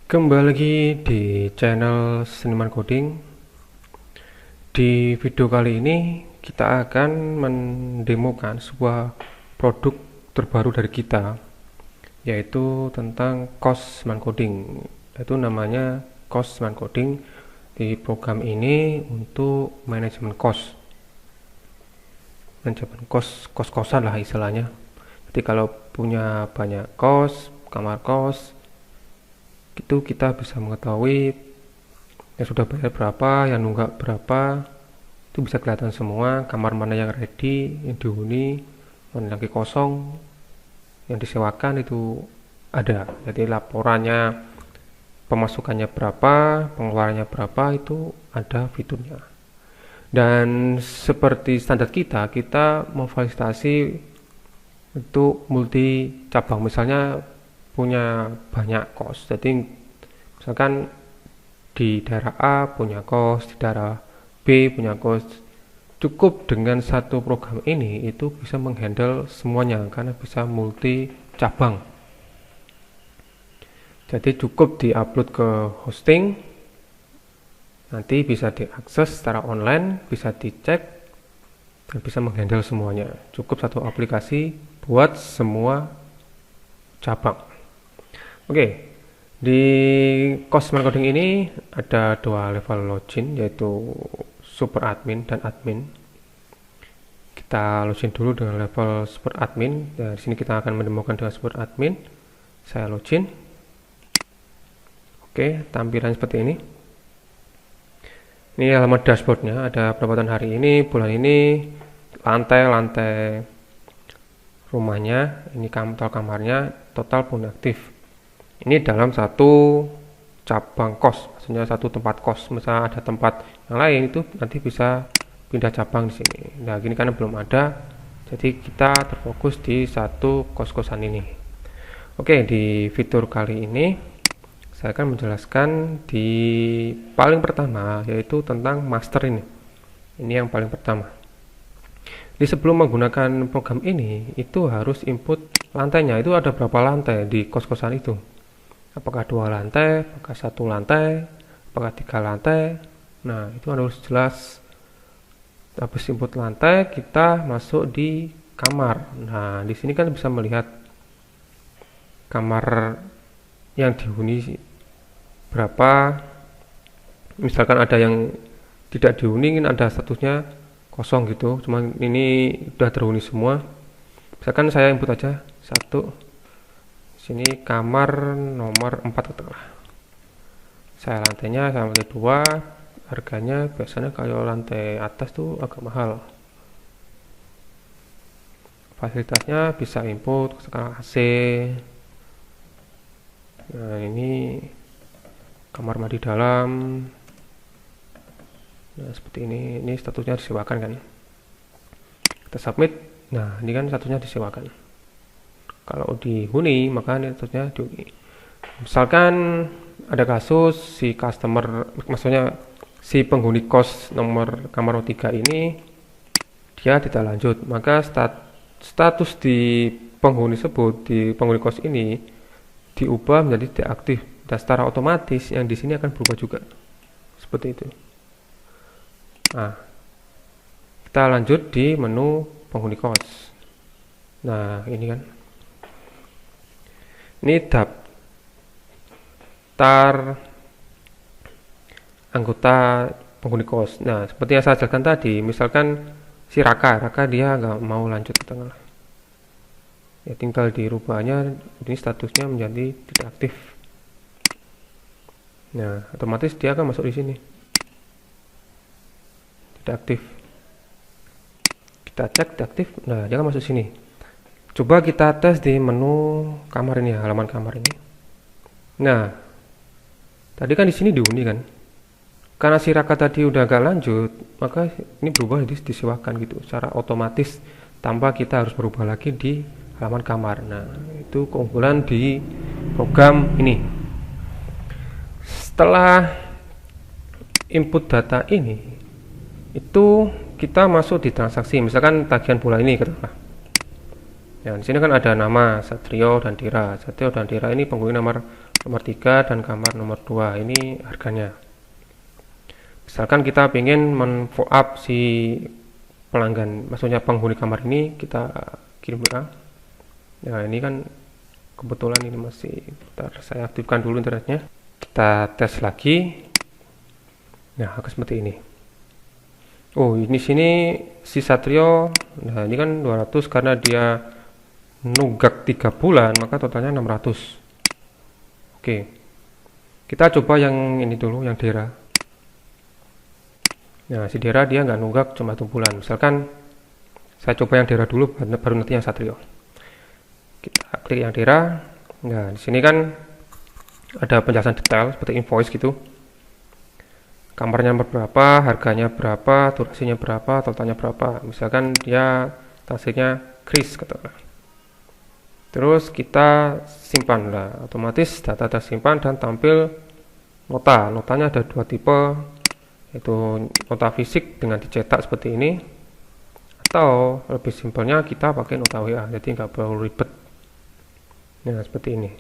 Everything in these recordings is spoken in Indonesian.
Kembali lagi di channel Seniman Coding. Di video kali ini kita akan mendemokan sebuah produk terbaru dari kita, yaitu tentang cost coding. Itu namanya cost coding. Di program ini untuk manajemen kos-kosan lah istilahnya. Jadi kalau punya banyak kamar kos, itu kita bisa mengetahui yang sudah bayar berapa, yang nunggak berapa, itu bisa kelihatan semua. Kamar mana yang ready, yang dihuni, mana lagi kosong, yang disewakan itu ada. Jadi laporannya, pemasukannya berapa, pengeluarannya berapa, itu ada fiturnya. Dan seperti standar kita memfasilitasi untuk multi cabang. Misalnya punya banyak kos, jadi misalkan di daerah A punya kos, di daerah B punya kos, cukup dengan satu program ini itu bisa menghandle semuanya karena bisa multi cabang. Jadi cukup diupload ke hosting, nanti bisa diakses secara online, bisa dicek dan bisa menghandle semuanya. Cukup satu aplikasi buat semua cabang. Oke, di cost coding ini ada dua level login, yaitu super admin dan admin. Kita login dulu dengan level super admin. Nah, di sini kita akan menemukan dengan super admin. Saya login. Oke, tampilan seperti ini. Ini alamat dashboardnya, ada pendapatan hari ini, bulan ini, lantai rumahnya, ini total kamarnya, total penghuni aktif. Ini dalam satu cabang kos, maksudnya satu tempat kos. Misalnya ada tempat yang lain, itu nanti bisa pindah cabang di sini. Nah, gini karena belum ada, jadi kita terfokus di satu kos-kosan ini. Oke, di fitur kali ini saya akan menjelaskan di paling pertama, yaitu tentang master ini. Ini yang paling pertama. Di sebelum menggunakan program ini, itu harus input lantainya. Itu ada berapa lantai di kos-kosan itu? Apakah 2 lantai, apakah 1 lantai, apakah 3 lantai. Nah, itu harus jelas. Habis input lantai, kita masuk di kamar. Nah, di sini kan bisa melihat kamar yang dihuni berapa. Misalkan ada yang tidak dihuni, ada statusnya kosong gitu. Cuman ini udah terhuni semua. Misalkan saya input aja 1. Sini kamar nomor 4 katakanlah. Saya lantainya sama lantai 2, harganya biasanya kalau lantai atas tuh agak mahal. Fasilitasnya bisa input sekarang AC. Nah, ini kamar mandi dalam. Nah, seperti ini statusnya disewakan kan. Kita submit. Nah, ini kan statusnya disewakan. Kalau dihuni, maka ini statusnya dihuni. Misalkan ada kasus si customer, maksudnya si penghuni kos nomor kamar 3 ini dia tidak lanjut, maka status di penghuni tersebut, di penghuni kos ini diubah menjadi tidak aktif, dan secara otomatis yang di sini akan berubah juga seperti itu. Nah, kita lanjut di menu penghuni kos. Nah, ini kan, ini daftar anggota penghuni kos. Nah, seperti yang saya jelaskan tadi, misalkan si Raka dia nggak mau lanjut ke tengah, ya tinggal dirubahnya, ini statusnya menjadi tidak aktif. Nah, otomatis dia akan masuk di sini tidak aktif. Kita cek tidak aktif. Nah, dia akan masuk sini. Coba kita tes di menu kamar ini, halaman kamar ini. Nah, tadi kan di sini dihuni kan. Karena si Raka tadi udah agak lanjut, maka ini berubah jadi disewakan gitu, secara otomatis tanpa kita harus berubah lagi di halaman kamar. Nah, itu keunggulan di program ini. Setelah input data ini, itu kita masuk di transaksi. Misalkan tagihan bulan ini katakanlah. Ya, di sini kan ada nama Satrio dan Dira. Satrio dan Dira ini penghuni nomor nomor 3 dan kamar nomor 2. Ini harganya. Misalkan kita ingin men-follow up si pelanggan, maksudnya penghuni kamar ini, kita kirim WA. Nah, ini kan kebetulan ini masih, bentar, saya aktifkan dulu internetnya. Kita tes lagi. Nah, akan seperti ini. Oh, ini sini si Satrio. Nah, ini kan 200 karena dia nunggak 3 bulan, maka totalnya 600. Oke. Kita coba yang ini dulu, yang Dera. Nah, si Dera dia nggak nunggak cuma 1 bulan. Misalkan saya coba yang Dera dulu, baru nanti yang Satrio. Kita klik yang Dera. Nah, di sini kan ada penjelasan detail seperti invoice gitu. Kamarnya berapa, harganya berapa, durasinya berapa, totalnya berapa. Misalkan dia hasilnya Chris katakanlah. Terus kita simpan lah, otomatis data tersimpan dan tampil nota. Notanya ada 2 tipe, yaitu nota fisik dengan dicetak seperti ini, atau lebih simpelnya kita pakai nota WA, jadi nggak perlu ribet. Nah, seperti ini.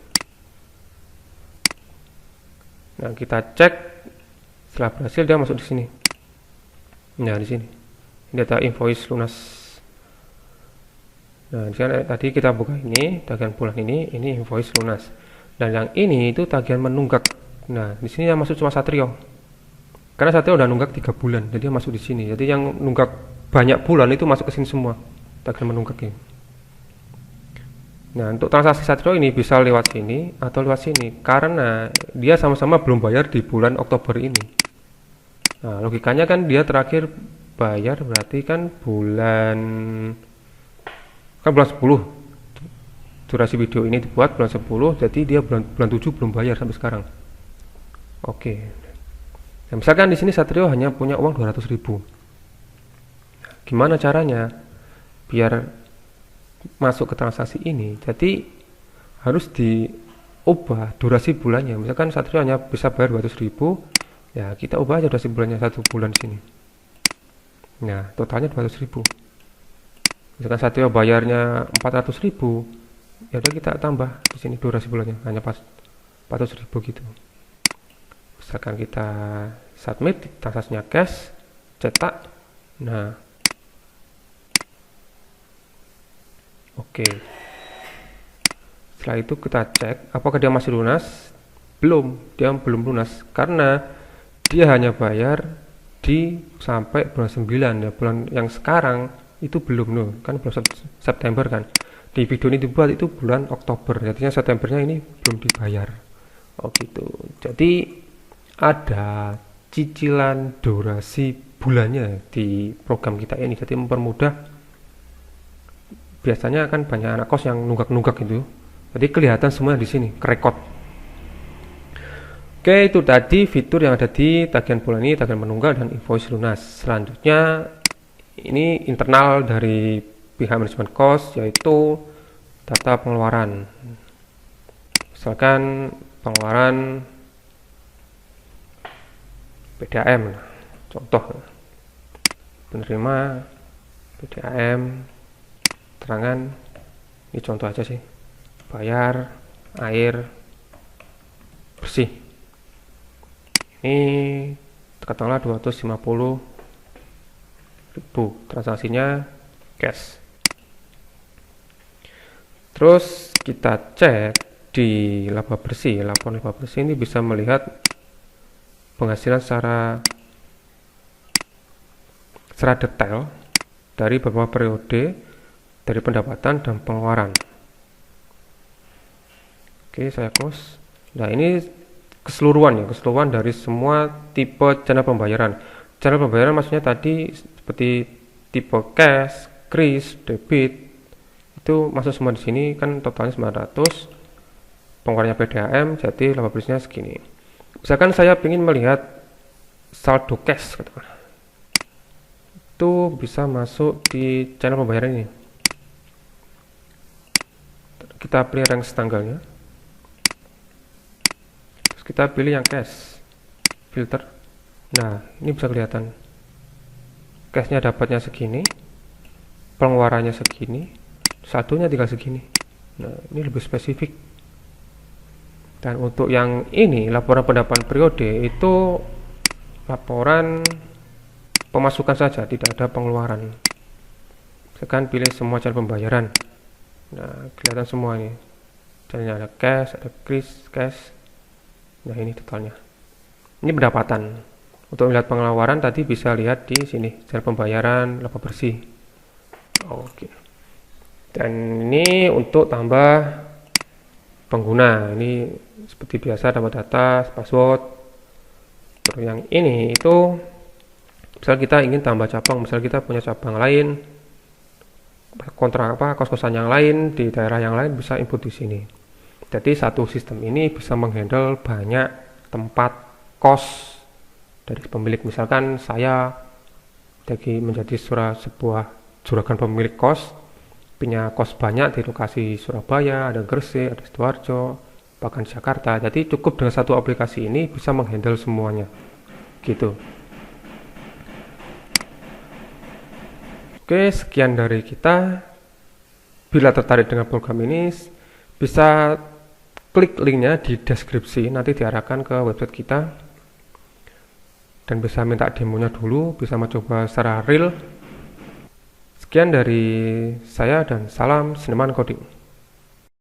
Nah, kita cek, setelah berhasil dia masuk di sini. Nah, di sini ini data invoice lunas. Nah, tadi kita buka ini tagihan bulan ini invoice lunas, dan yang ini itu tagihan menunggak. Nah, di sini yang masuk cuma Satrio, karena Satrio udah nunggak 3 bulan, jadi dia masuk di sini. Jadi yang nunggak banyak bulan itu masuk ke sini semua, tagihan menunggak ini. Nah, untuk transaksi Satrio ini bisa lewat sini atau lewat sini, karena dia sama-sama belum bayar di bulan Oktober ini. Nah, logikanya kan dia terakhir bayar berarti kan bulan 10. Durasi video ini dibuat bulan 10, jadi dia bulan 7 belum bayar sampai sekarang. Oke. Nah, misalkan di sini Satrio hanya punya uang 200.000. Gimana caranya biar masuk ke transaksi ini? Jadi harus diubah durasi bulannya. Misalkan Satrio hanya bisa bayar 200.000, ya kita ubah aja durasi bulannya 1 bulan di sini. Nah, totalnya 200.000. Misalkan Satrio bayarnya 400.000, ya udah kita tambah di sini durasi bulannya hanya pas 400.000 gitu. Misalkan kita submit, transaksinya cash, cetak. Nah, oke. Setelah itu kita cek apakah dia masih lunas. Belum, dia belum lunas karena dia hanya bayar di sampai bulan 9 ya, bulan yang sekarang itu belum loh, kan bulan September kan. Di video ini dibuat itu bulan Oktober, jadinya Septembernya ini belum dibayar. Oh gitu. Jadi ada cicilan durasi bulannya di program kita ini, jadi mempermudah. Biasanya kan banyak anak kos yang nunggak-nunggak gitu, jadi kelihatan semua di sini, kerekod. Oke, itu tadi fitur yang ada di tagihan bulan ini, tagihan menunggal dan invoice lunas. Selanjutnya ini internal dari pihak manajemen kos, yaitu data pengeluaran. Misalkan pengeluaran PDAM, contoh penerima PDAM, terangan, ini contoh aja sih, bayar air bersih, ini katakanlah 250.000, transaksinya cash. Terus kita cek di laba bersih. Laporan laba bersih ini bisa melihat penghasilan secara detail dari beberapa periode dari pendapatan dan pengeluaran. Oke, saya close. Nah, ini keseluruhan dari semua tipe channel pembayaran. Channel pembayaran maksudnya tadi seperti tipe cash, kris, debit, itu masuk semua di sini kan, totalnya 900. Pengeluarannya PDAM, jadi laba bersihnya segini. Misalkan saya ingin melihat saldo cash, itu bisa masuk di channel pembayaran ini. Kita pilih range tanggalnya, terus kita pilih yang cash, filter. Nah, ini bisa kelihatan cashnya dapatnya segini, pengeluarannya segini, saldonya tinggal segini. Nah, ini lebih spesifik. Dan untuk yang ini, laporan pendapatan periode itu laporan pemasukan saja, tidak ada pengeluaran. Misalkan pilih semua cara pembayaran. Nah, kelihatan semua ini. Caranya ada cash, ada cash. Nah, ini totalnya. Ini pendapatan. Untuk melihat pengeluaran tadi bisa lihat di sini, cara pembayaran, laba bersih. Oke. Dan ini untuk tambah pengguna. Ini seperti biasa tambah data, password. Terus yang ini itu misal kita ingin tambah cabang, misal kita punya cabang lain, kontrak kos-kosan yang lain di daerah yang lain bisa input di sini. Jadi satu sistem ini bisa menghandle banyak tempat kos dari pemilik. Misalkan saya menjadi sebuah juragan pemilik kos, punya kos banyak di lokasi Surabaya, ada Gresik, ada Sidoarjo, bahkan Jakarta. Jadi cukup dengan satu aplikasi ini bisa menghandle semuanya gitu. Oke, sekian dari kita. Bila tertarik dengan program ini, bisa klik linknya di deskripsi, nanti diarahkan ke website kita dan bisa minta demonya dulu, bisa mencoba secara real. Sekian dari saya dan salam seniman coding.